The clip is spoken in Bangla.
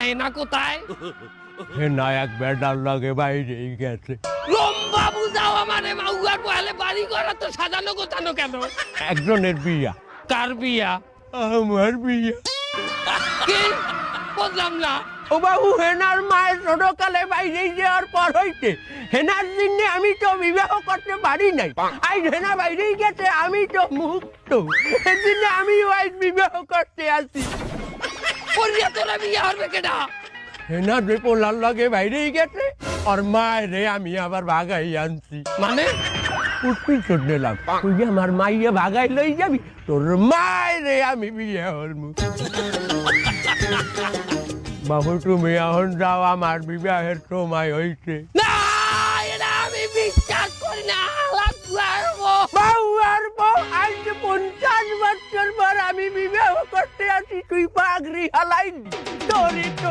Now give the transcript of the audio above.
হেনা কোথায়? হেনা এক বেড়ার লাগে বাইরেই গেছে। লম্বা বুঝাও আমারে, মাউয়ার বহালে বাড়ি ঘর তো সাজানো গোছানো কেন? একজনের বিয়া। কার বিয়া? আমার বিয়া। কি বুঝলাম না। ও বাবু, হেনার মায়ের ছোটকালে বাইরে যাওয়ার পর হইতে হেনার জন্য আমি তো বিবাহ করতে পারি নাই। আজ হেনা বাইরেই গেছে, আমি তো মুক্ত। এর জন্য আমি আজ বিবাহ করতে আসি। পরিয়া তোরা বিয়া হবে কেডা? হেনা যে পোলার লাগে বাইরেই গেছে, আর মায়ের আমি আবার ভাগাই আনছি। মানে উঠবি চোট নিলাম, তুই যে আমার মাইয়া ভাগাই লই যাবি, তোর মায়ের আমি বিয়ে হলমু। বাবু তুমি এখন যাও, আমার বিবাহের সময় হয়েছে। না, এটা আমি বিশ্বাস করি না। বাবু আর বউ, আজ 50 বছর পর আমি বিবাহ করতে আসি, তুই পাগড়ি হালাইনি। তোরই তো